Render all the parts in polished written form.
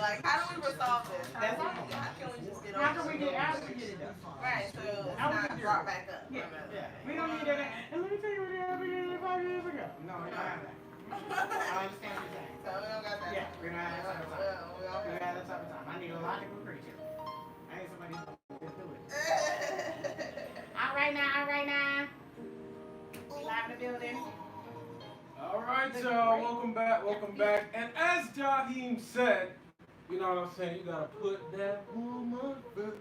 Like, how do we resolve this? How That's can it. we just get How over can we it? how do we get it done? Right, so it's How we not can do brought it? back up. Yeah, yeah. We don't need that. And let me tell you what happened 5 years ago. No, we don't have that. I understand what you're saying. So we don't got that. Yeah, we don't have that type of time. We don't We don't have have that type of time. I need a logical creature. I need somebody who can just do it. All right now. We live in the building. All right, y'all. Welcome back. And as Jaheim said, you know what I'm saying? You gotta put that woman first.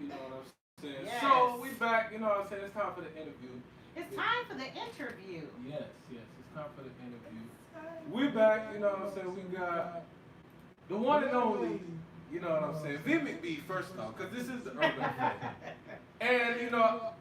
You know what I'm saying? Yes. So we back. You know what I'm saying? It's time for the interview. It's time for the interview. Yes. It's time for the interview. We back. You know what I'm saying? We got the one and only. You know what I'm saying? V McBee first off, because this is the urban affair. And you know.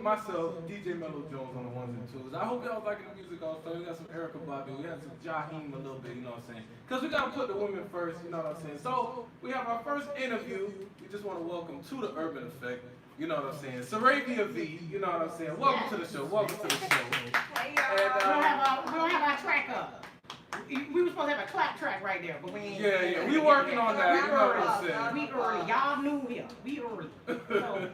Myself, DJ Mellow Jones on the ones and twos. I hope y'all liking the music also. We got some Erica Badu, we got some Jaheim a little bit, you know what I'm saying? Because we got to put the women first, you know what I'm saying? So, we have our first interview. We just want to welcome to the Urban Effect, you know what I'm saying? SaraviaV, you know what I'm saying? Welcome to the show, welcome to the show. Hey, We y'all. don't have our track up. We were supposed to have a clap track right there, but we ain't. Yeah, we working on that, you know what I'm saying? We early. Y'all new here. We early. So,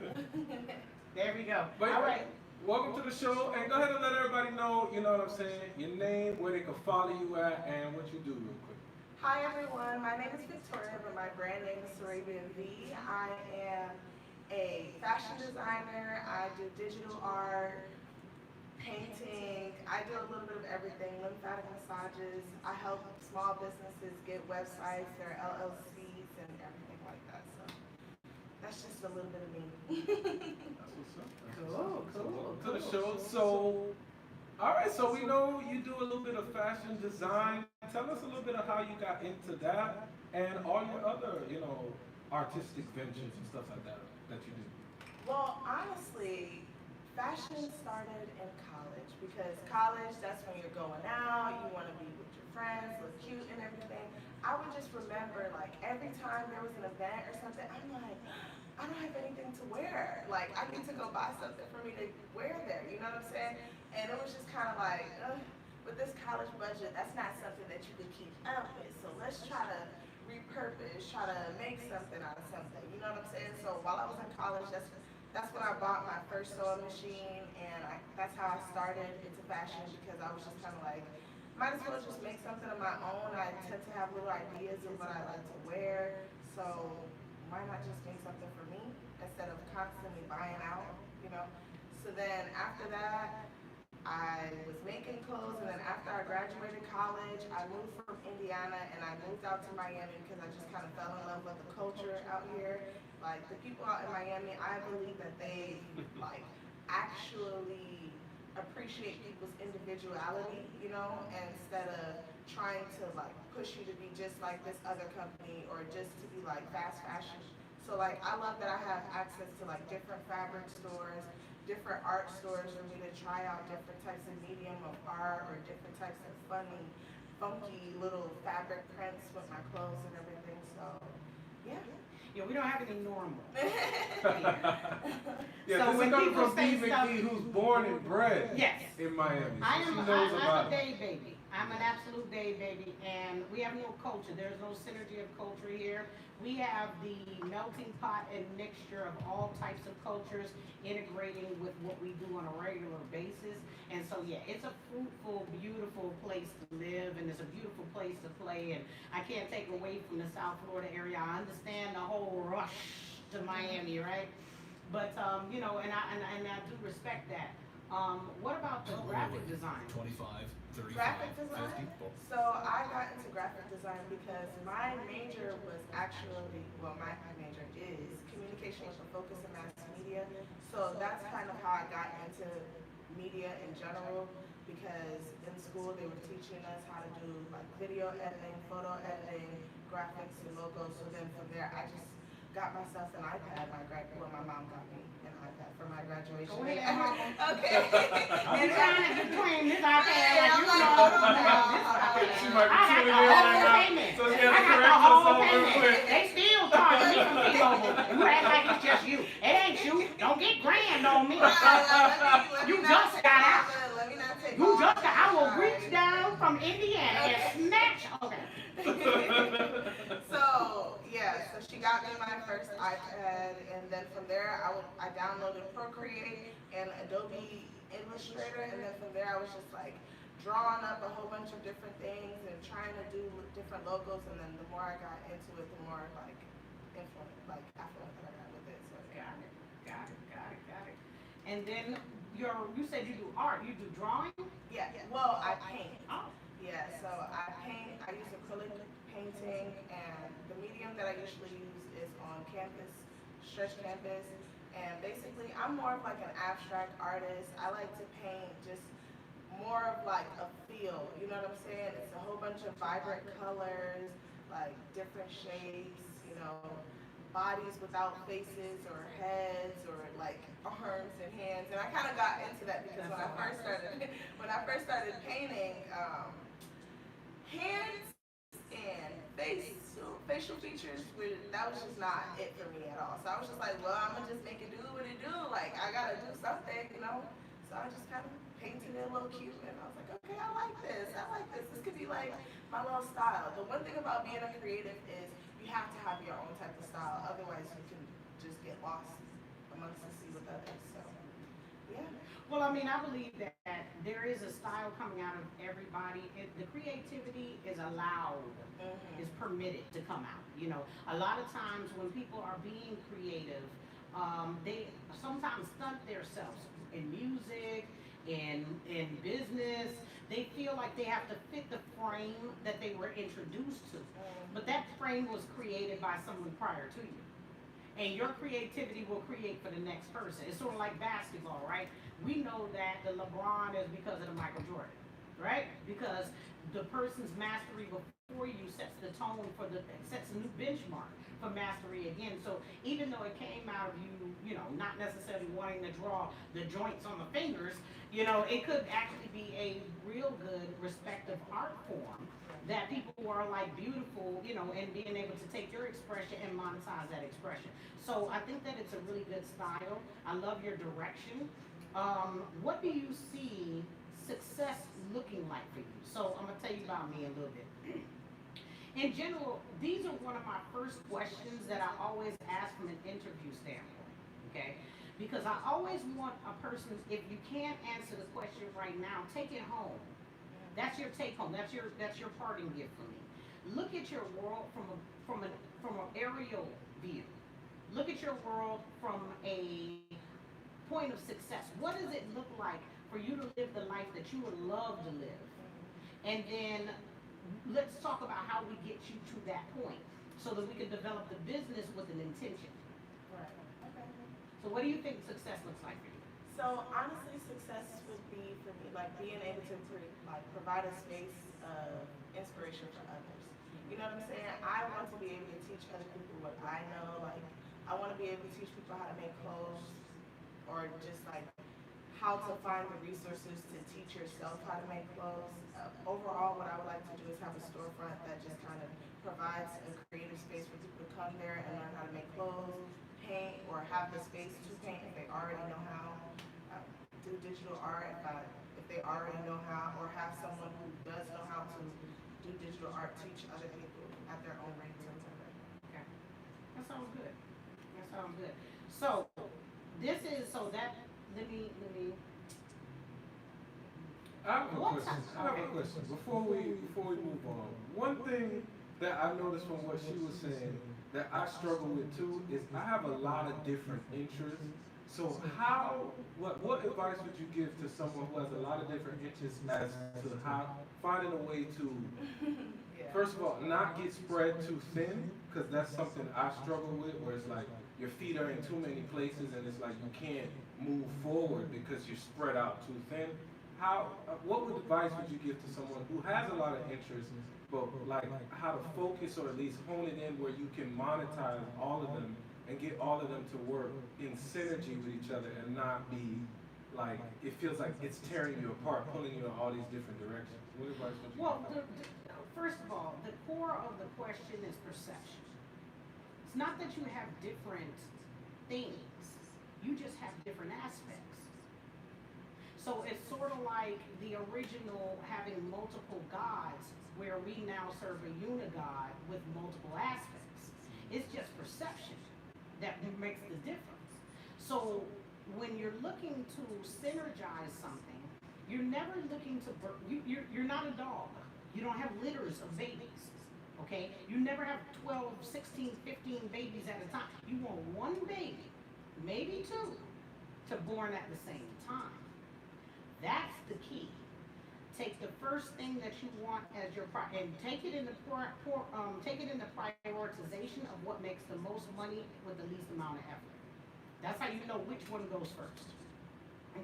there we go. But, all right. Welcome to the show, and go ahead and let everybody know, you know what I'm saying, your name, where they can follow you at, and what you do real quick. Hi everyone, my name is Victoria, but my brand name is SaraviaV. I am a fashion designer. I do digital art, painting. I do a little bit of everything, lymphatic massages. I help small businesses get websites, their LLCs, and everything like that. So that's just a little bit of me. That's what's up. Cool. To the show. So, all right. So we know you do a little bit of fashion design. Tell us a little bit of how you got into that, and all your other, you know, artistic ventures and stuff like that you do. Well, honestly, fashion started in college because college, that's when you're going out, you want to be with your friends, look cute and everything. I would just remember, like, every time there was an event or something, I'm like, I don't have anything to wear. Like, I need to go buy something for me to wear there, you know what I'm saying? And it was just kind of like, with this college budget, that's not something that you could keep up with. So let's try to repurpose, try to make something out of something, you know what I'm saying? So while I was in college, that's when I bought my first sewing machine, and that's how I started into fashion, because I was just kind of like, might as well just make something of my own. I tend to have little ideas of what I like to wear, so why not just make something for me instead of constantly buying out, you know? So then after that, I was making clothes, and then after I graduated college, I moved from Indiana and I moved out to Miami because I just kind of fell in love with the culture out here. Like, the people out in Miami, I believe that they like actually appreciate people's individuality, you know, instead of trying to like push you to be just like this other company or just to be like fast fashion. So like, I love that I have access to like different fabric stores, different art stores for me to try out different types of medium of art or different types of funny, funky little fabric prints with my clothes and everything. So yeah. Yeah, we don't have any normal. Yeah, So this when is coming people from say V stuff- McBee, who's born and bred Yes. in Miami. So I'm she knows about a it. day baby. I'm an absolute day baby, and we have no culture. There's no synergy of culture here. We have the melting pot and mixture of all types of cultures integrating with what we do on a regular basis. And so, yeah, it's a fruitful, beautiful place to live, and it's a beautiful place to play. And I can't take away from the South Florida area. I understand the whole rush to Miami, right? But you know, and I do respect that. What about the graphic design? 25, 35, Graphic design? 50. So I got into graphic design because my major was actually, well, my major is communication with a focus in mass media. So that's kind of how I got into media in general, because in school they were teaching us how to do like video editing, photo editing, graphics and logos. So then from there I just got myself an iPad. My mom got me an iPad for my graduation. Go ahead, Mama. Okay. I'm trying to claim this iPad like you I'm like, know. hold on now. She might be I got tuning the in right whole now. payment. So she I has to got the correct whole herself real payment. quick. They still charging me from T-Mobile. You act like it's just you. It ain't you. Don't get grand on me. Let You me just not take got all out. Let me not take You all just the- got, I will Sorry. reach down from Indiana and snatch. Okay. got me my first iPad, and then from there I downloaded Procreate and Adobe Illustrator, and then from there I was just like drawing up a whole bunch of different things and trying to do different logos, and then the more I got into it, the more like affluent that I got with it. So Got it. And then you said you do art, you do drawing? yeah, well, I paint. Oh. Yeah, so I paint, I use acrylic painting, and the medium that I usually use is on canvas, stretch canvas, and basically I'm more of like an abstract artist. I like to paint just more of like a feel, you know what I'm saying? It's a whole bunch of vibrant colors, like different shapes, you know, bodies without faces or heads or like arms and hands. And I kind of got into that because when I first started painting, hands and facial features, that was just not it for me at all. So I was just like, well, I'm gonna just make it do what it do. Like I gotta do something, you know. So I just kind of painted it a little cute, and I was like, okay, I like this. This could be like my little style. The one thing about being a creative is you have to have your own type of style. Otherwise, you can just get lost amongst the sea with others. So, yeah. Well, I mean, I believe that there is a style coming out of everybody. The creativity is allowed, is permitted to come out. You know, a lot of times when people are being creative, they sometimes stunt themselves in music, in business. They feel like they have to fit the frame that they were introduced to. But that frame was created by someone prior to you. And your creativity will create for the next person. It's sort of like basketball, right? We know that the LeBron is because of the Michael Jordan, right? Because the person's mastery before you sets the tone sets a new benchmark for mastery again. So even though it came out of you know, not necessarily wanting to draw the joints on the fingers, you know, it could actually be a real good respective art form that people are like beautiful, you know, and being able to take your expression and monetize that expression. So I think that it's a really good style. I love your direction. What do you see success looking like for you? So I'm gonna tell you about me a little bit. In general, these are one of my first questions that I always ask from an interview standpoint, okay? Because I always want a person, if you can't answer the question right now, take it home. That's your take home. That's your parting gift for me. Look at your world from an aerial view. Look at your world from a point of success. What does it look like for you to live the life that you would love to live? And then let's talk about how we get you to that point so that we can develop the business with an intention. Right. Okay. So what do you think success looks like for you? So honestly, success would be for me like being able to provide a space of inspiration for others. You know what I'm saying? I want to be able to teach other people what I know. Like I want to be able to teach people how to make clothes, or just like how to find the resources to teach yourself how to make clothes. Overall, what I would like to do is have a storefront that just kind of provides a creative space for people to come there and learn how to make clothes, paint, or have the space to paint if they already know how. Do digital art if they already know how, or have someone who does know how to do digital art teach other people at their own rate. Okay, that sounds good. So let me. I have a question. Before we move on, one thing that I noticed from what she was saying that I struggle with too is I have a lot of different interests. So what advice would you give to someone who has a lot of different interests as to how finding a way to, first of all, not get spread too thin, because that's something I struggle with, where it's like your feet are in too many places and it's like you can't move forward because you're spread out too thin. What advice would you give to someone who has a lot of interests, but like how to focus or at least hone it in where you can monetize all of them and get all of them to work in synergy with each other and not be like, it feels like it's tearing you apart, pulling you in all these different directions? What advice would you give? First of all, the core of the question is perception. It's not that you have different things, you just have different aspects. So it's sort of like the original having multiple gods, where we now serve a unigod with multiple aspects. It's just perception. perception that makes the difference. So when you're looking to synergize something, you're never looking to, you're not a dog. You don't have litters of babies, okay? You never have 12, 16, 15 babies at a time. You want one baby, maybe two, to born at the same time. That's the key. Take the first thing that you want as your and take it in the prioritization of what makes the most money with the least amount of effort. That's how you know which one goes first.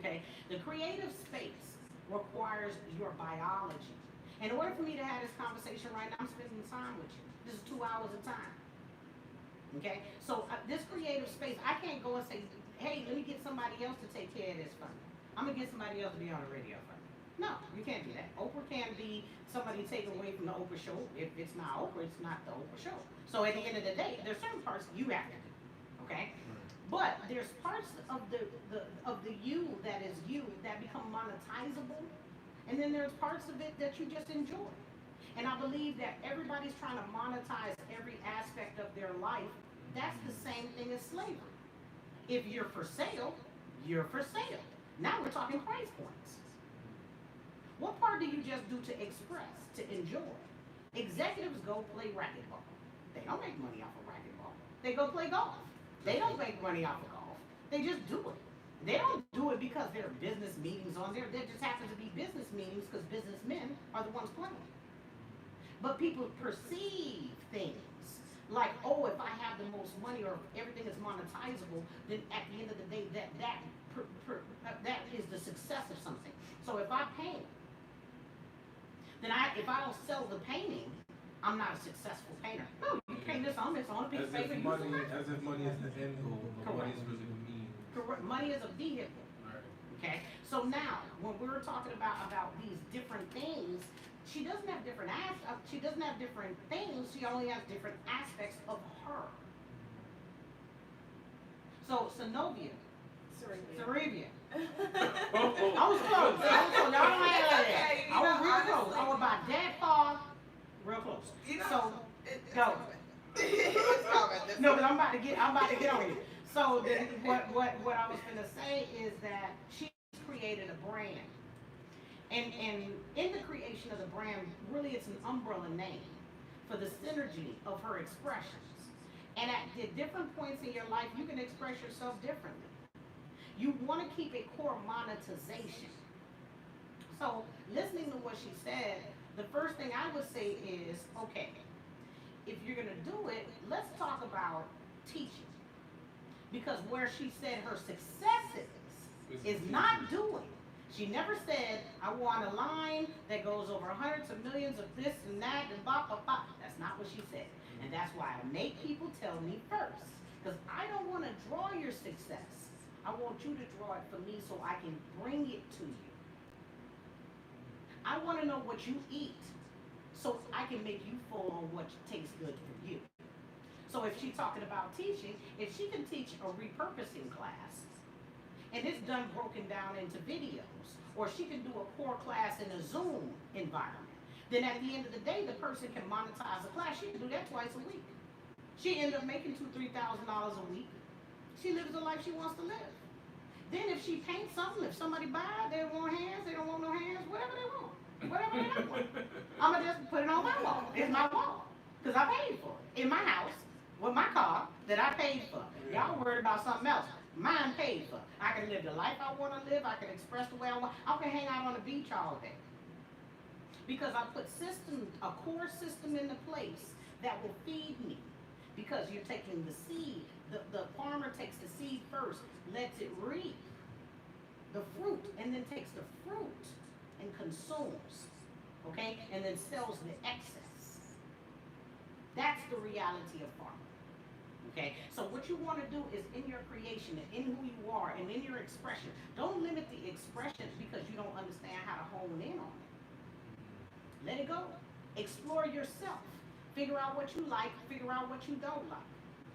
Okay, the creative space requires your biology. In order for me to have this conversation right now, I'm spending time with you. This is 2 hours of time. Okay, so this creative space, I can't go and say, hey, let me get somebody else to take care of this for me. I'm gonna get somebody else to be on the radio for me. No, you can't do that. Oprah can't be somebody taken away from the Oprah show. If it's not Oprah, it's not the Oprah show. So at the end of the day, there's certain parts you have to do. Okay? But there's parts of the you that is you that become monetizable, and then there's parts of it that you just enjoy. And I believe that everybody's trying to monetize every aspect of their life. That's the same thing as slavery. If you're for sale, you're for sale. Now we're talking price points. What part do you just do to express, to enjoy? Executives go play racquetball. They don't make money off of racquetball. They go play golf. They don't make money off of golf. They just do it. They don't do it because there are business meetings on there. There just happen to be business meetings because businessmen are the ones playing. But people perceive things like, oh, if I have the most money or if everything is monetizable, then at the end of the day, that is the success of something. So if I paint, then if I don't sell the painting, I'm not a successful painter. No, you paint this on a piece of paper. As if money is the end goal, but money is really the means. Correct. Money is a vehicle. Right. Okay. So now, when we're talking about these different things, she doesn't have different she doesn't have different things. She only has different aspects of her. So Sanovia, Sarabia. I was close. Y'all don't have that. I was real close. I was about that far, real close. So go. No, but I'm about to get on you. So what I was gonna say is that she created a brand. And in the creation of the brand, really it's an umbrella name for the synergy of her expressions. And at the different points in your life, you can express yourself differently. You want to keep a core monetization. So listening to what she said, the first thing I would say is, okay, if you're going to do it, let's talk about teaching. Because where she said her success is not doing. She never said, I want a line that goes over hundreds of millions of this and that and blah, blah, blah. That's not what she said. And that's why I make people tell me first. Because I don't want to draw your success. I want you to draw it for me so I can bring it to you. I want to know what you eat so I can make you full on what tastes good for you. So if she's talking about teaching, if she can teach a repurposing class, and it's done broken down into videos, or she can do a core class in a Zoom environment, then at the end of the day, the person can monetize a class. She can do that twice a week. She ends up making $2,000, $3,000 a week. She lives the life she wants to live. Then if she paints something, if somebody buys, they don't want hands, they don't want no hands, whatever they want. Whatever they don't want. I'm going to just put it on my wall. It's my wall. Because I paid for it. In my house, with my car that I paid for. Y'all worried about something else. Mine paid for. I can live the life I want to live. I can express the way I want. I can hang out on the beach all day. Because I put a core system into place that will feed me. Because you're taking the seed. The farmer takes the seed first, lets it reap the fruit, and then takes the fruit and consumes, okay? And then sells the excess. That's the reality of farming, okay? So what you want to do is in your creation and in who you are and in your expression, don't limit the expression because you don't understand how to hone in on it. Let it go. Explore yourself. Figure out what you like, figure out what you don't like.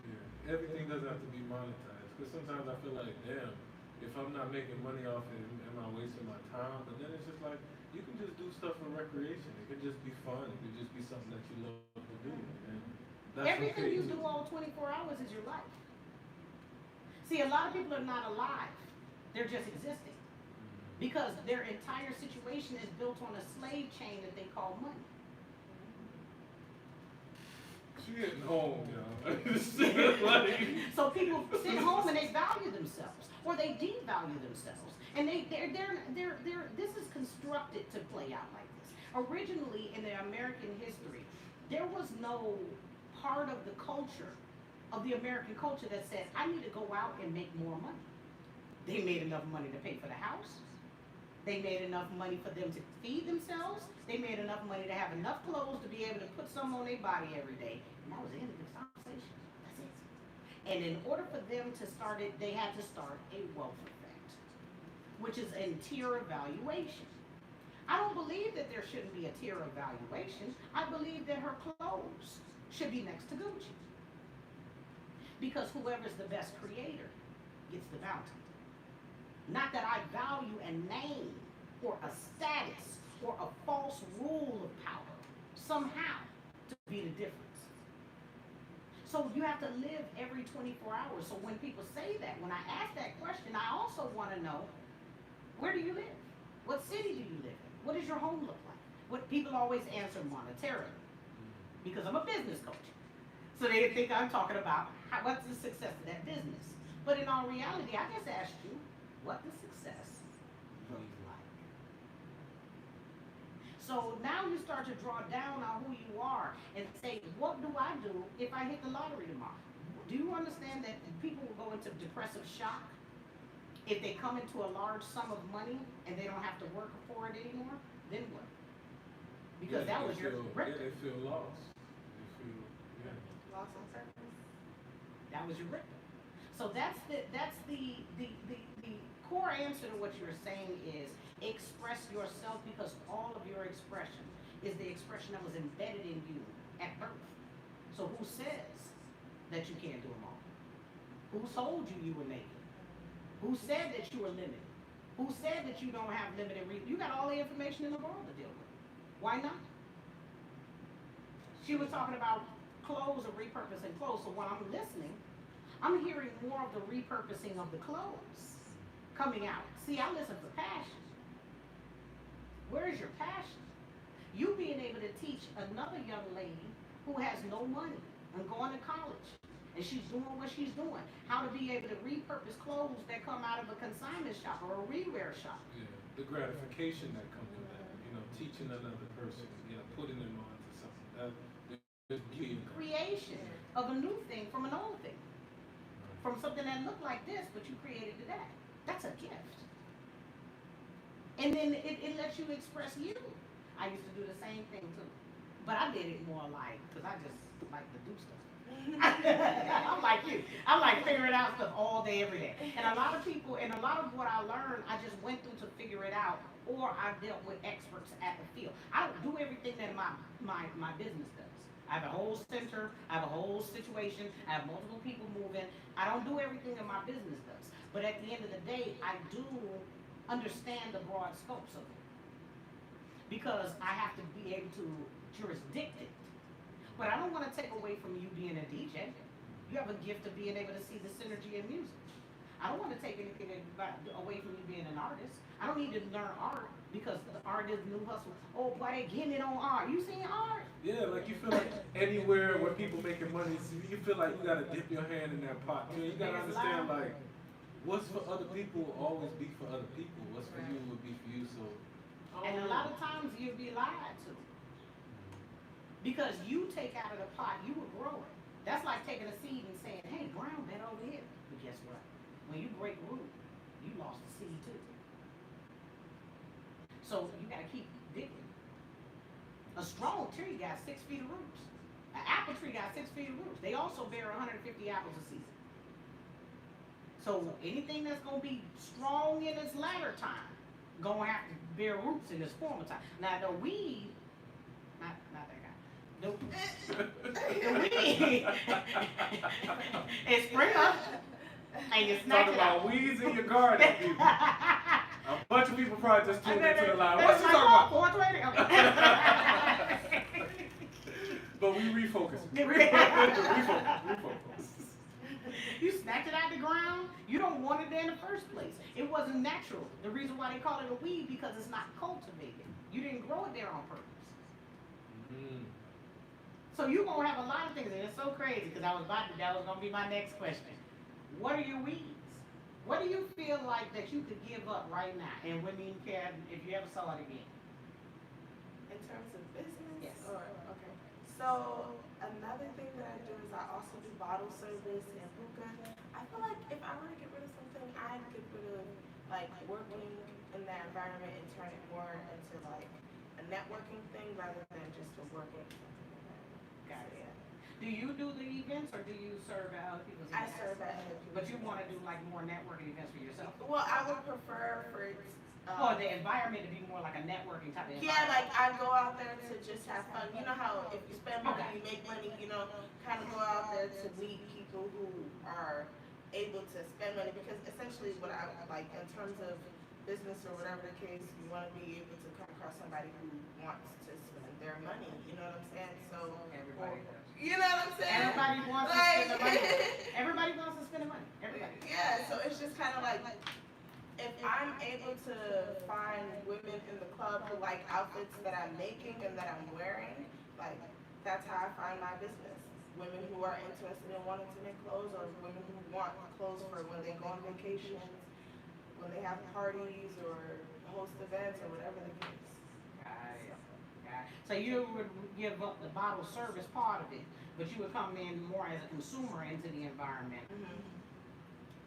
Yeah, everything doesn't have to be monetized. Because sometimes I feel like, damn, if I'm not making money off it, am I wasting my time? But then it's just like, you can just do stuff for recreation. It could just be fun. It could just be something that you love to do. And That's Everything okay you too. do all 24 hours is your life. See, a lot of people are not alive. They're just existing. Because their entire situation is built on a slave chain that they call money. She getting home, y'all. Like, So people sit home and they value themselves, or they devalue themselves, and they're this is constructed to play out like this. Originally, in the American history, there was no part of the culture, of the American culture, that said, I need to go out and make more money. They made enough money to pay for the house. They made enough money for them to feed themselves. They made enough money to have enough clothes to be able to put some on their body every day. And that was the end of the conversation. That's it. And in order for them to start it, they had to start a wealth effect, which is a tier evaluation. I don't believe that there shouldn't be a tier evaluation. I believe that her clothes should be next to Gucci. Because whoever's the best creator gets the bounty. Not that I value a name or a status or a false rule of power somehow to be the difference. So you have to live every 24 hours. So when people say that, when I ask that question, I also want to know, where do you live? What city do you live in? What does your home look like? What people always answer monetarily, because I'm a business coach. So they think I'm talking about what's the success of that business. But in all reality, I just asked you, what the success looks like. So now you start to draw down on who you are and say, what do I do if I hit the lottery tomorrow? Do you understand that people will go into depressive shock if they come into a large sum of money and they don't have to work for it anymore? Then what? Because that was your rip. Yeah, they feel lost. They feel, Lost on purpose. That was your rip. So that's the core answer to what you're saying is express yourself, because all of your expression is the expression that was embedded in you at birth. So who says that you can't do them all? Who told you were naked? Who said that you were limited? Who said that you don't have limited you got all the information in the world to deal with. Why not? She was talking about clothes or repurposing clothes. So when I'm listening, I'm hearing more of the repurposing of the clothes coming out. See, I listen for passion. Where is your passion? You being able to teach another young lady who has no money and going to college, and she's doing what she's doing, how to be able to repurpose clothes that come out of a consignment shop or a rewear shop. Yeah, the gratification that comes with that, teaching another person, putting them on to something. There's beauty in that. Creation of a new thing from an old thing. From something that looked like this, but you created it that. That's a gift. And then it lets you express you. I used to do the same thing too. But I did it more because I just like to do stuff. I'm like you. I like figuring out stuff all day, every day. And a lot of people, and a lot of what I learned, I just went through to figure it out, or I dealt with experts at the field. I don't do everything that my business does. I have a whole center, I have a whole situation, I have multiple people moving. I don't do everything that my business does. But at the end of the day, I do understand the broad scopes of it. Because I have to be able to jurisdict it. But I don't want to take away from you being a DJ. You have a gift of being able to see the synergy in music. I don't want to take anything away from you being an artist. I don't need to learn art because the art is new hustle. Oh, boy, they getting it on art. You seen art? Yeah, like you feel like anywhere where people making money, you feel like you gotta dip your hand in that pot. You gotta understand like what's for other people will always be for other people. What's for you will be for you. So. And a lot of times you'll be lied to. Because you take out of the pot, you will grow it. That's like taking a seed and saying, hey, ground bed over here. But guess what? When you break root, you lost the seed too. So you gotta keep digging. A strong tree got 6 feet of roots. An apple tree got 6 feet of roots. They also bear 150 apples a season. So anything that's gonna be strong in its latter time, gonna have to bear roots in its former time. Now the weed, not that guy. The weed is spring up and you snatch Talking it out. about weeds in your garden, people. A bunch of people probably just tuned into the line. What's That's you talking about? 420. But we refocus. Refocus. You snatched it out the ground. You don't want it there in the first place. It wasn't natural. The reason why they call it a weed because it's not cultivated. You didn't grow it there on purpose. Mm-hmm. So you're gonna have a lot of things, and it's so crazy because that was gonna be my next question. What are your weeds? What do you feel like that you could give up right now, and wouldn't even care if you ever saw it again? In terms of business? Yes. Okay. So another thing that I do is I also do bottle service and hookah. I feel like if I were to get rid of something, I'd get rid of like working in that environment and turn it more into like a networking thing rather than just a working something like that. Got it. So, yeah. Do you do the events, or do you serve at other people's I events? serve at other people's But you want to events. do like more networking events for yourself? Well, I would prefer for Or the environment to be more like a networking type of environment? yeah, like I go out there to just have fun. You know how if you spend money, you make money, you know, kind of go out there to meet people who are able to spend money because essentially what I like in terms of business or whatever the case, you want to be able to come across somebody who wants to spend their money, you know what I'm saying? So Everybody does. you know what I'm saying? Everybody wants to spend the money. Everybody wants to spend the money. Everybody. Yeah, so it's just kind of like if I'm able to find women in the club who like outfits that I'm making and that I'm wearing, like that's how I find my business. Women who are interested in wanting to make clothes, or women who want clothes for when they go on vacations, when they have parties or host events or whatever the case. Got it. So you would give up the bottle service part of it, but you would come in more as a consumer into the environment.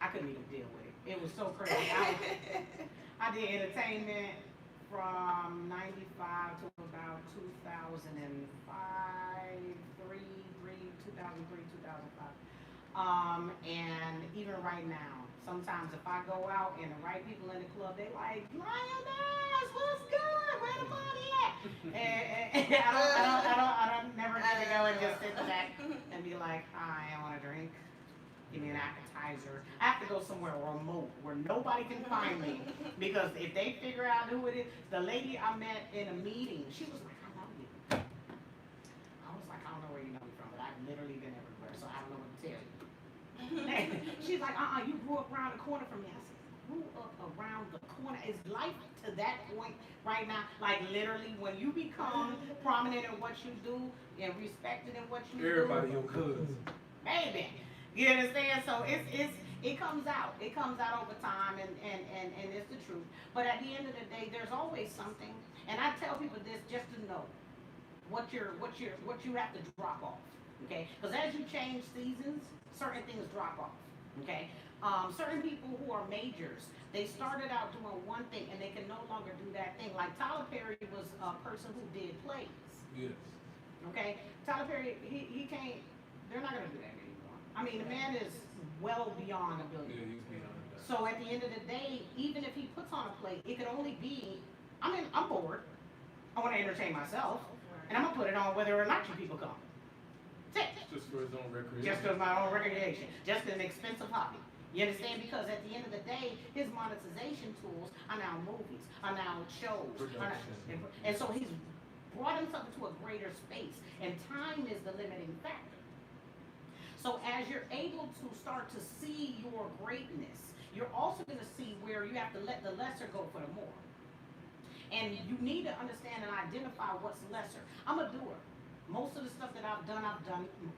I couldn't even deal with it. It was so crazy. I did entertainment from 95 to about 2005, 2005. And even right now, sometimes if I go out and the right people in the club, they like, Lioness, what's good? Where the money at? And I don't never get to go and just sit back and be like, hi, I want a drink. Give me an appetizer. I have to go somewhere remote where nobody can find me, because if they figure out who it is, the lady I met in a meeting, she was like, I know you. I was like, I don't know where you know me from, but I've literally been everywhere, so I don't know what to tell you. She's like, you grew up around the corner from me. I said, grew up around the corner? Is life to that point right now? Like literally, when you become prominent in what you do and respected in what you Everybody do, your cousin. baby. You understand? So it comes out. It comes out over time, and it's the truth. But at the end of the day, there's always something. And I tell people this just to know what you have to drop off. Okay? Because as you change seasons, certain things drop off. Okay? Certain people who are majors, they started out doing one thing and they can no longer do that thing. Like Tyler Perry was a person who did plays. Yes. Okay? Tyler Perry, he can't, they're not gonna do that anymore. I mean, the man is well beyond a Yeah, billion. he's beyond that. So at the end of the day, even if he puts on a play, it could only be, I mean, I'm bored. I want to entertain myself, and I'm gonna put it on whether or not you people come. That's it. Just for his own recreation. Just as my own recreation, just an expensive hobby. You understand? Because at the end of the day, his monetization tools are now movies, are now shows. Production. And so he's brought himself into a greater space, and time is the limiting factor. So as you're able to start to see your greatness, you're also going to see where you have to let the lesser go for the more. And you need to understand and identify what's lesser. I'm a doer. Most of the stuff that I've done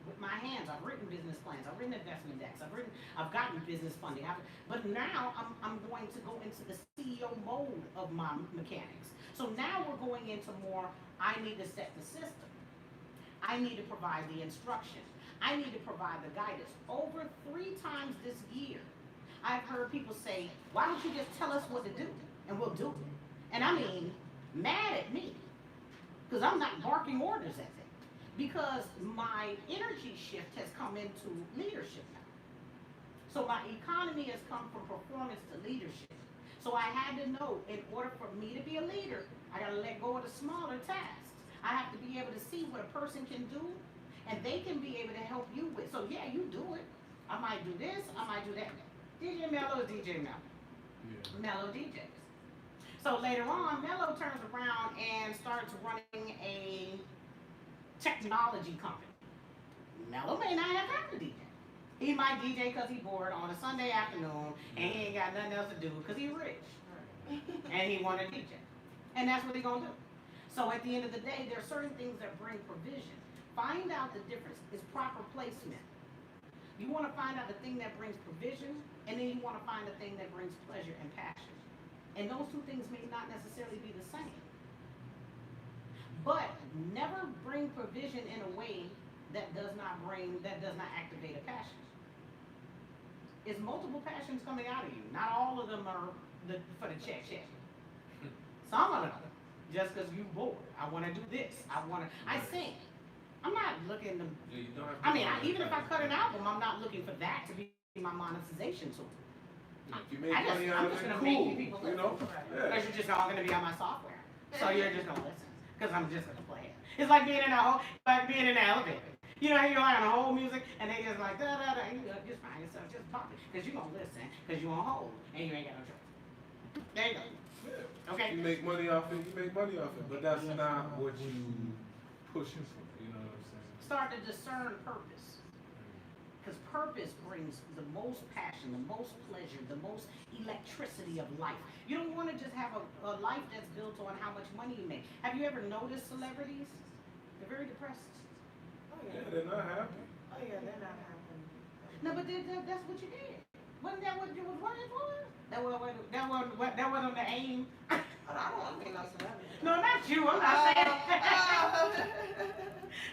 with my hands. I've written business plans. I've written investment decks. I've gotten business funding. But now I'm going to go into the CEO mode of my mechanics. So now we're going into more, I need to set the system. I need to provide the instruction. I need to provide the guidance. Over 3 times this year, I've heard people say, why don't you just tell us what to do, and we'll do it. And I mean, mad at me, because I'm not barking orders at them, because my energy shift has come into leadership now. So my economy has come from performance to leadership. So I had to know, in order for me to be a leader, I gotta let go of the smaller tasks. I have to be able to see what a person can do, and they can be able to help you with. So yeah, you do it. I might do this, I might do that. DJ Mello is DJ Mello. Yeah. Mello DJs. So later on, Mello turns around and starts running a technology company. Mello may not have time to DJ. He might DJ because he's bored on a Sunday afternoon and he ain't got nothing else to do because he's rich. And he want to DJ. And that's what he's going to do. So at the end of the day, there are certain things that bring provision. Find out the difference. It's proper placement. You want to find out the thing that brings provision, and then you want to find the thing that brings pleasure and passion. And those two things may not necessarily be the same. But never bring provision in a way that does not activate a passion. It's multiple passions coming out of you. Not all of them are for the check. Some of them, just because you're bored. I want to do this. I sing. I'm not looking to, Yeah, you don't have to I mean, even if I cut an album, I'm not looking for that to be my monetization tool. If you make money out I'm of just it, gonna cool. make people You listen. know? Yeah. Because you're just all gonna be on my software. So you're just gonna listen. Because I'm just gonna play it. It's like being in an elevator. You know, you're like on the whole music and they just like da da da, and you just find yourself just popping. Because you're gonna listen, because you're on hold, and you ain't got no choice. There you go. Yeah. Okay. You make money off it, but that's not what you pushing for. You know what I'm saying? Start to discern purpose. Because purpose brings the most passion, the most pleasure, the most electricity of life. You don't want to just have a life that's built on how much money you make. Have you ever noticed celebrities? They're very depressed. Oh Yeah, yeah. they're not happy. Oh yeah, they're not happy. No, but that's what you did. Wasn't that what you was running for? That wasn't the aim. Oh, I don't want to be no celebrity. No, not you. I'm not saying.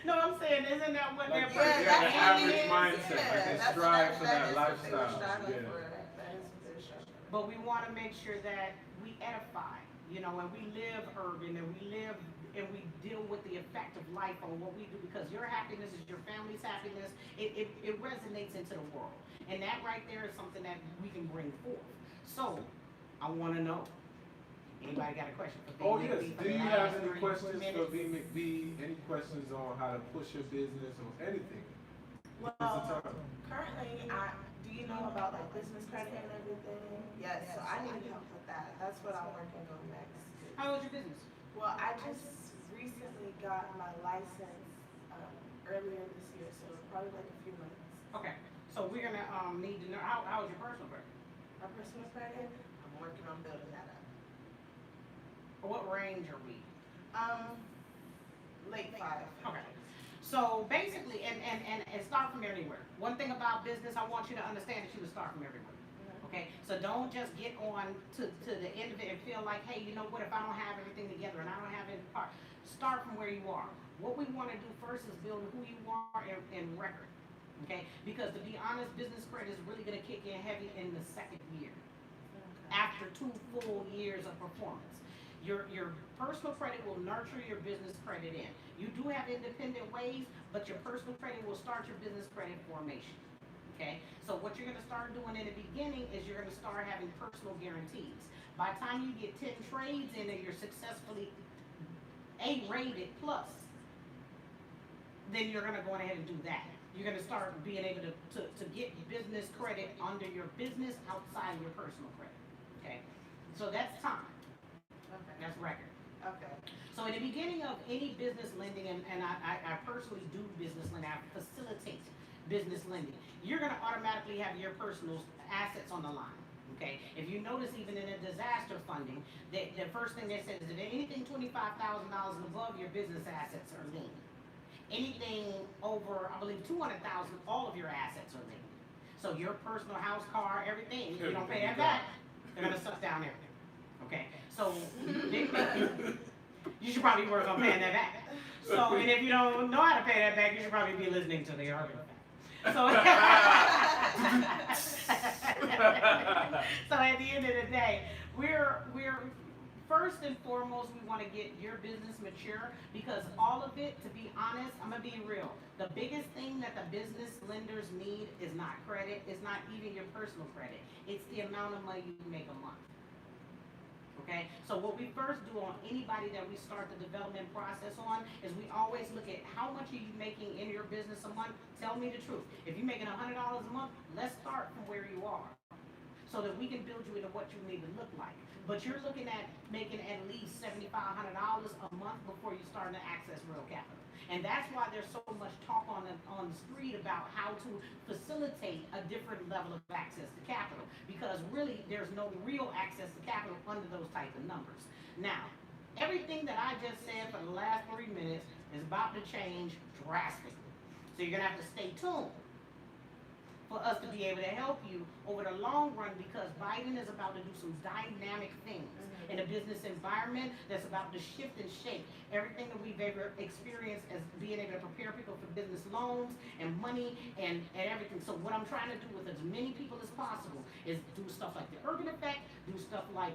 No, I'm saying, isn't that what Like, their yeah, purpose the is? average mindset. Like they That's- strive for that that is what they were lifestyle. striving Yeah. for. That is what they're striving for. But we want to make sure that we edify, you know, and we live urban and we deal with the effect of life on what we do, because your happiness is your family's happiness. It resonates into the world. And that right there is something that we can bring forth. So, I want to know, anybody got a question for V Oh yes. McBee for Do the you last have any 30 questions for minutes? V McBee? Any questions on how to push your business or anything? Well, currently, do you know about like business credit and everything? Yes, so I need help with that. That's what I'm working on next. How old's your business? Well, I just recently got my license earlier this year, so probably like a few months. Okay, so we're gonna need to know, how is your personal credit? My personal credit, I'm working on building that up. What range are we? Late 5. Okay. So basically, and start from anywhere. One thing about business, I want you to understand that you would start from everywhere. Okay, so don't just get on to the end of it and feel like, hey, you know what, if I don't have everything together and I don't have any part, start from where you are. What we want to do first is build who you are in record, okay? Because to be honest, business credit is really going to kick in heavy in the second year, after 2 full years of performance. Your personal credit will nurture your business credit in. You do have independent ways, but your personal credit will start your business credit formation. Okay, so what you're going to start doing in the beginning is you're going to start having personal guarantees. By the time you get 10 trades in and you're successfully A-rated plus, then you're going to go ahead and do that. You're going to start being able to get business credit under your business outside of your personal credit. Okay, so that's time. Okay. That's record. Okay. So in the beginning of any business lending, and I personally do business lending, I facilitate business lending, you're going to automatically have your personal assets on the line. Okay, if you notice, even in a disaster funding, the first thing they said is if anything $25,000 and above, your business assets are lien. Anything over, I believe, $200,000, all of your assets are lien. So your personal house, car, everything, if you don't pay that back, they're going to suck down everything. Okay, so you should probably work on paying that back. So, and if you don't know how to pay that back, you should probably be listening to the argument. So, so at the end of the day, we're first and foremost, we want to get your business mature, because all of it, to be honest, I'm gonna be real. The biggest thing that the business lenders need is not credit, it's not even your personal credit. It's the amount of money you make a month. Okay, so what we first do on anybody that we start the development process on is we always look at how much are you making in your business a month. Tell me the truth. If you're making $100 a month, let's start from where you are. so that we can build you into what you need to look like. But you're looking at making at least $7,500 a month before you start to access real capital. And that's why there's so much talk on the street about how to facilitate a different level of access to capital, because really there's no real access to capital under those type of numbers. Now, everything that I just said for the last 3 minutes is about to change drastically. So you're gonna have to stay tuned for us to be able to help you over the long run, because Biden is about to do some dynamic things in a business environment that's about to shift and shape everything that we've ever experienced as being able to prepare people for business loans and money and everything. So what I'm trying to do with as many people as possible is do stuff like the Urban Effect, do stuff like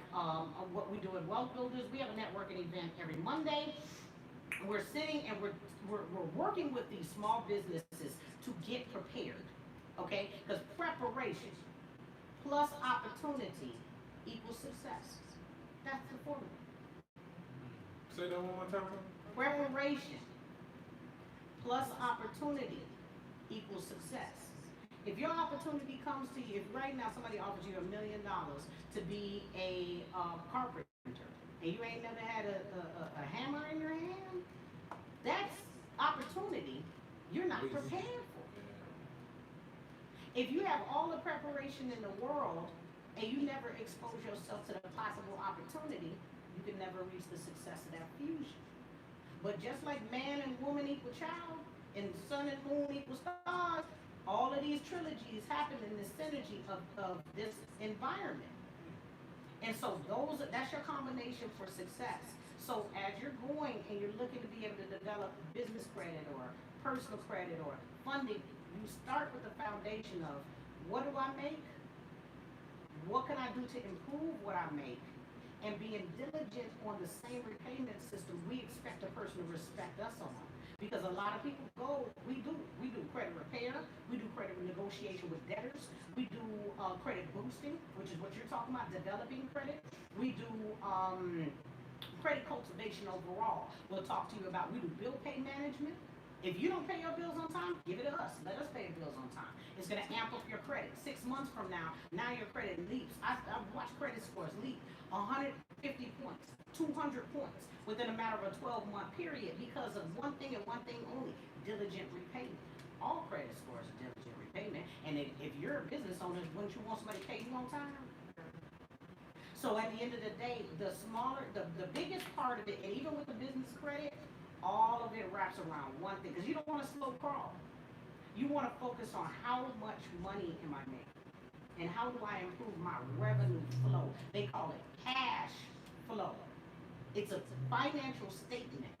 what we do at Wealth Builders. We have a networking event every Monday. We're sitting and we're working with these small businesses to get prepared. Okay, because preparation plus opportunity equals success. That's the formula. Say that one more time. Preparation plus opportunity equals success. If your opportunity comes to you, if right now somebody offers you $1 million to be a carpenter, and you ain't never had a hammer in your hand, that's opportunity you're not prepared for. If you have all the preparation in the world and you never expose yourself to the possible opportunity, you can never reach the success of that fusion. But just like man and woman equal child, and sun and moon equal stars, all of these trilogies happen in the synergy of this environment. And so that's your combination for success. So as you're going and you're looking to be able to develop business credit or personal credit or funding, you start with the foundation of, what do I make? What can I do to improve what I make? And being diligent on the same repayment system we expect a person to respect us on. Because a lot of people we do credit repair, we do credit negotiation with debtors, we do credit boosting, which is what you're talking about, developing credit. We do credit cultivation overall. We'll talk to you about, we do bill pay management. If you don't pay your bills on time, give it to us. Let us pay your bills on time. It's going to amp up your credit. 6 months from now your credit leaps. I've watched credit scores leap 150 points, 200 points within a matter of a 12-month period because of one thing and one thing only, diligent repayment. All credit scores are diligent repayment. And if you're a business owner, wouldn't you want somebody to pay you on time? So at the end of the day, the biggest part of it, and even with the business credit, all of it wraps around one thing, because you don't want to slow crawl. You want to focus on how much money am I making, and how do I improve my revenue flow. They call it cash flow. It's a financial statement.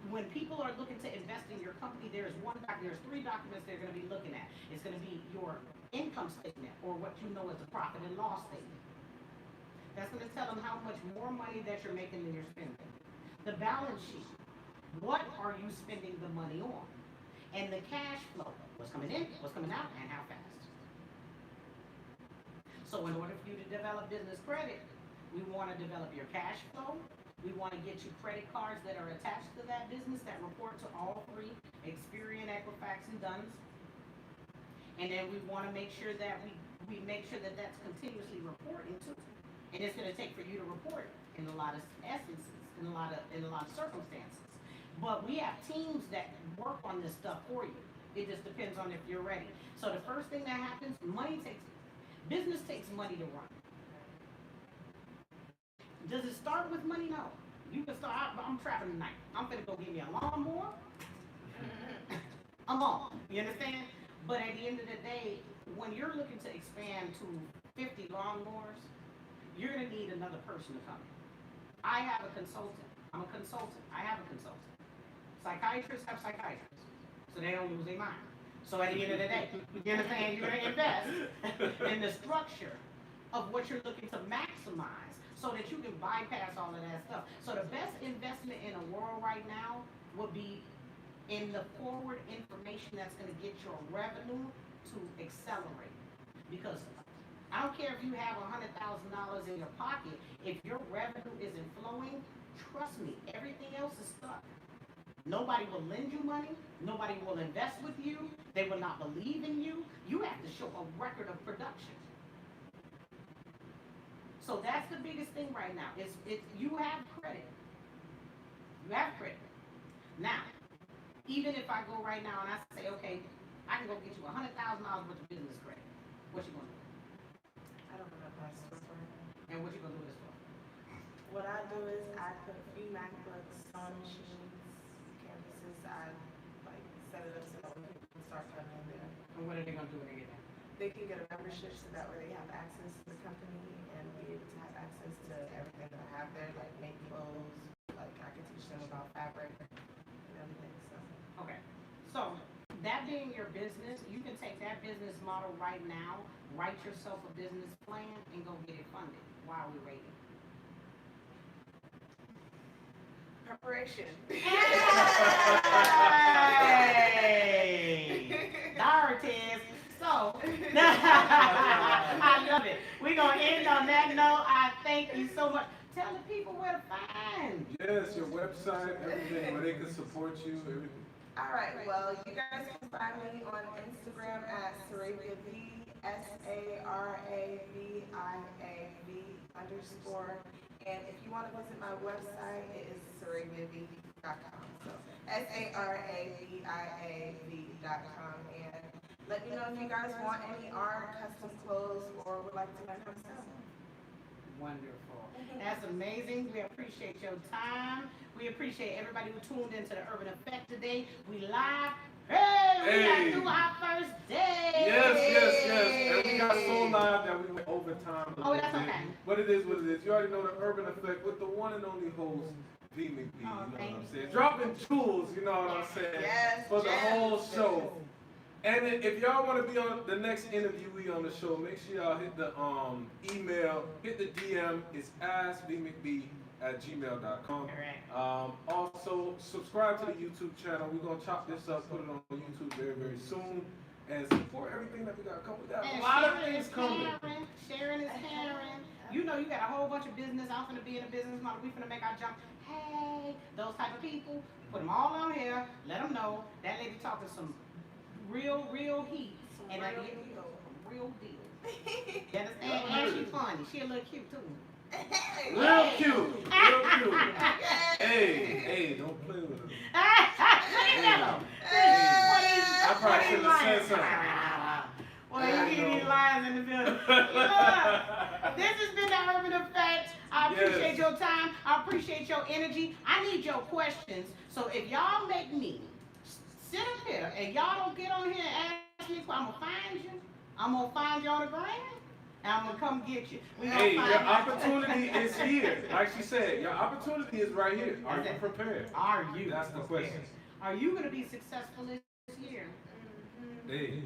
When people are looking to invest in your company, there's 3 documents they're going to be looking at. It's going to be your income statement, or what you know as a profit and loss statement. That's going to tell them how much more money that you're making than you're spending. The balance sheet. What are you spending the money on? And the cash flow. What's coming in, what's coming out, and how fast. So in order for you to develop business credit, we want to develop your cash flow. We want to get you credit cards that are attached to that business that report to all 3, Experian, Equifax, and Duns. And then we want to make sure that we make sure that that's continuously reporting too. And it's going to take for you to report in a lot of essences, in a lot of circumstances. But we have teams that work on this stuff for you. It just depends on if you're ready. So the first thing that happens, business takes money to run. Does it start with money? No. You can start, I'm trapping tonight. I'm gonna go get me a lawnmower. I'm on, you understand? But at the end of the day, when you're looking to expand to 50 lawnmowers, you're gonna need another person to come in. I have a consultant. I'm a consultant. I have a consultant. Psychiatrists have psychiatrists, so they don't lose their mind. So at the end of the day, you understand, you're gonna invest in the structure of what you're looking to maximize so that you can bypass all of that stuff. So the best investment in the world right now would be in the forward information that's gonna get your revenue to accelerate. Because I don't care if you have $100,000 in your pocket, if your revenue isn't flowing, trust me, everything else is stuck. Nobody will lend you money. Nobody will invest with you. They will not believe in you. You have to show a record of production. So that's the biggest thing right now. You have credit. You have credit. Now, even if I go right now and I say, okay, I can go get you $100,000 worth of business credit, what you gonna do? I don't know my store. And what you gonna do with this for? What I do is I put a few MacBooks, sewing machines, canvases. I like set it up so that when people start coming in there, And what are they gonna do when they get there? they can get a membership so that way they have access to the company and be able to have access to everything that I have there, like make clothes, like I can teach them about fabric and everything. So Okay, so that being your business, you can take that business model right now, write yourself a business plan, and go get it funded while we're waiting. preparation. Hey! There it is. So, I love it. We're going to end on that note. I thank you so much. Tell the people where to find. Yes, your website, everything, where they can support you, everything. All right, well, you guys can find me on Instagram at SaraviaV, SaraviaV_. And if you want to visit my website, it is SaraviaV.com. So SaraviaV.com. And let me know if you guys want any art, custom clothes, or would like to learn how to sell. Wonderful. That's amazing. We appreciate your time. We appreciate everybody who tuned into the Urban Effect today. We live. Hey, we got to do our first day. Yes. And we got so live that we went overtime. Oh, that's okay. But it is what it is. You already know the Urban Effect with the one and only host, V McBee. You know what I'm saying? Dropping jewels, you know what I'm saying? Yes, for the whole show. And if y'all want to be on the next interviewee on the show, make sure y'all hit the email, hit the DM. It's askvmcbee@gmail.com. Also, subscribe to the YouTube channel. We're going to chop this up, put it on YouTube very, very soon. And support everything that we got coming. We got a lot of things coming. Sharing is caring. You know you got a whole bunch of business. I'm finna be in a business model. We finna make our jump. Hey, those type of people, put them all on here. Let them know that lady talking some real heat. And I get real deal. You understand? And she funny. She a little cute too. Real cute. Hey, don't play with her. Look at that. I probably should have said something. Well, you need these lines in the building. This has been the Urban Effect. I appreciate your time. I appreciate your energy. I need your questions. So if y'all make me sit up here and y'all don't get on here and ask me, I'm going to find you. I'm going to find you on the ground. And I'm going to come get you. Hey, your opportunity is here. Like she said, your opportunity is right here. Are you prepared? Are you? That's the question. Are you going to be successful this year? Hey.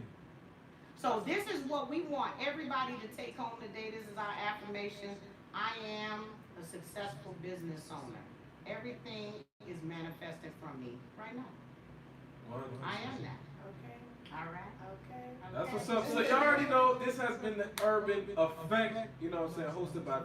So this is what we want everybody to take home today. This is our affirmation. I am a successful business owner. Everything is manifested from me right now. I am that. Okay. All right. Okay. That's what's up. So y'all already know this has been the Urban Effect, you know what I'm saying, hosted by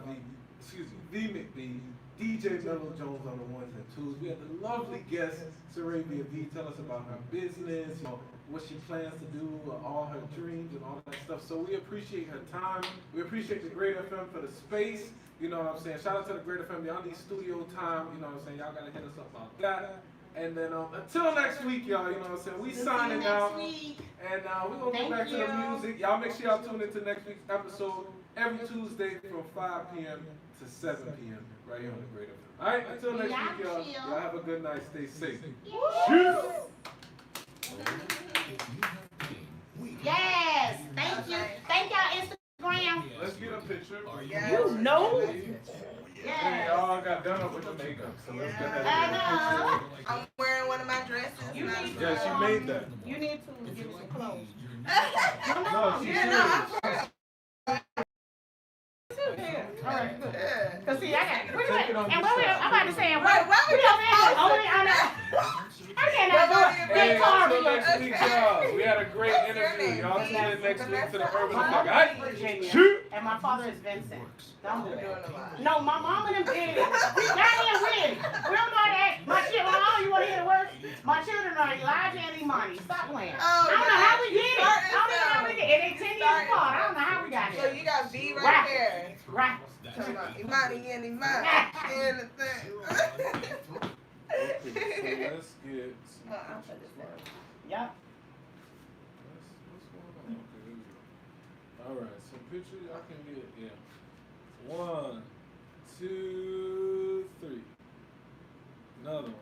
V McBee, DJ Mello Jones on the ones and twos. We had the lovely guest, SaraviaV, tell us about her business, you know, what she plans to do, all her dreams and all that stuff. So we appreciate her time. We appreciate the Great FM for the space. You know what I'm saying? Shout out to the Great FM. Y'all need studio time. You know what I'm saying? Y'all got to hit us up about that. And then until next week, y'all, you know what I'm saying? We signing out. And we're going to go back to the music. Y'all make sure y'all tune into next week's episode every Tuesday from 5 p.m. to 7 p.m. right here on the Great FM. All right, until next week, y'all. Y'all have a good night. Stay safe. Cheers. Yes. Thank you. Thank y'all, Instagram. Let's get a picture. Yes. You know. Hey, Yes. y'all got done up with the makeup, so let's go ahead I and know. I'm wearing one of my dresses. You and I'm- need Yeah, she made that. You need to give me some clothes. No, she Yeah, no, serious. All right, good. Yeah. Cause see, I got. Wait a minute. Take it on And where we? yourself. I'm about to say. Wait, why we we just over here? posted? Oh, wait, I'm not. I cannot do it. Hey, Big car until here. next week, y'all. We had a great What's your interview. name? Y'all tune in next week to the Urban My Effect. mother All right? is Virginia, Shoot. and my father is Vincent. I'm doing a lot. No, my mom and them did. Y'all here with. We don't know how to act. My children, oh, you want to hear the words? My children are Elijah and Imani. Stop playing. I don't know how we did it. I don't know how we did it. And they 10 years apart. I don't know how we got So here. you got V Right. right there. Right. Come on, Imani and Imani. And the thing. Okay, so let's get. I'll put this down. Yep. What's going on? Okay, there we go. All right, so picture y'all can get, yeah. 1, 2, 3. Another one.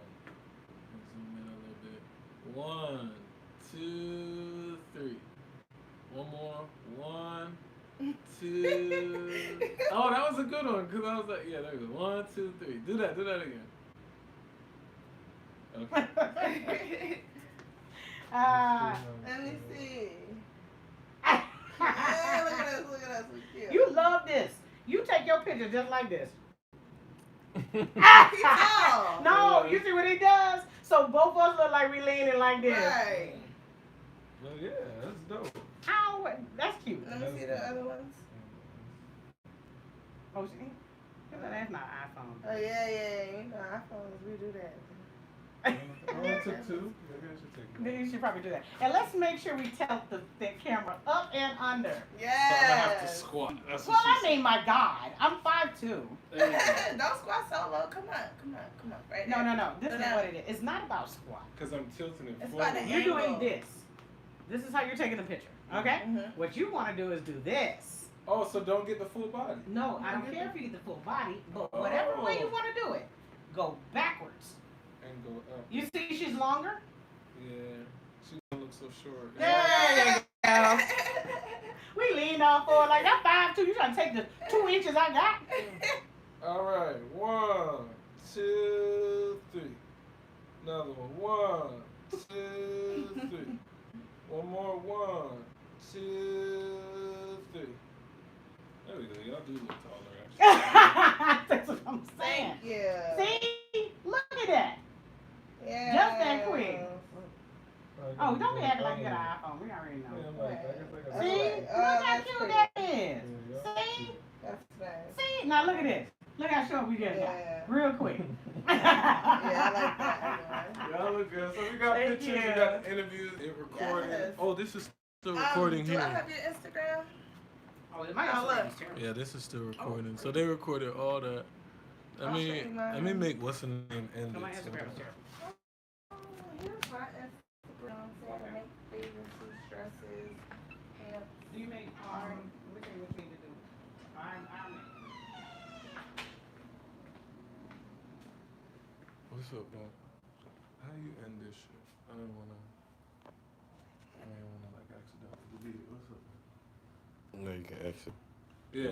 Let's zoom in a little bit. 1, 2, 3. One more. 1, 2. Oh, that was a good one because I was like, yeah, there we go. 1, 2, 3. Do that again. Okay. Let me see. Yeah, look at us, look at us. We cute. You love this. You take your picture just like this. tall. No, you see what he does? So both of us look like we leaning like this. Right. Well, yeah, that's dope. Ow, that's cute. Let me see the other ones. Oh, see? That's not iPhone. Oh, yeah. You know, iPhones, we do that. I took 2. Maybe I should take 1. Then you should probably do that. And let's make sure we tilt the camera up and under. Yeah. So I'm gonna have to squat. That's Well, what I she mean, my God, I'm 5'2". There you go. Don't squat so low. Come on. Right No. there. This Go is down. what it is. It's not about squat. Because I'm tilting it It's forward. about the You're doing angle. this. This is how you're taking the picture. Okay? Mhm. What you want to do is do this. Oh, so don't get the full body. No, I don't care if you get the full body, but whatever way you want to do it, go backwards. And go up. You see she's longer? Yeah. She don't look so short. There you go. We leaned off forward like I'm 5'2". You trying to take the 2 inches I got? All right. 1, 2, 3. Another one. 1, 2, 3. One more. 1, 2, 3. There we go. Y'all do look taller, actually. That's what I'm saying. Thank you. See? Look at that. Yeah. Just that quick. Oh, don't be acting like you got an iPhone. We already know. Yeah, I'm like, I guess I got See? Right. Look how That's cute pretty. that is. See? That's nice. See? Now look at this. Look how short we just got. Yeah. Real quick. Yeah, I like that. Y'all look good. So we got Thank pictures, you. we got the interviews, it recorded. Yes. Oh, this is still recording Do here. I have your Instagram? Oh, it might Oh, also look. be terrible. Yeah, this is still recording. So they recorded all that. Let me make what's the name end So my it. Instagram is terrible. Oh, here's my Instagram. VMcBee with 2 stresses. And Do you make which thing what you need to do? I'll make. What's up, bro? How you end this shit? I don't wanna like accidentally delete it. What's up, man? No, you can exit.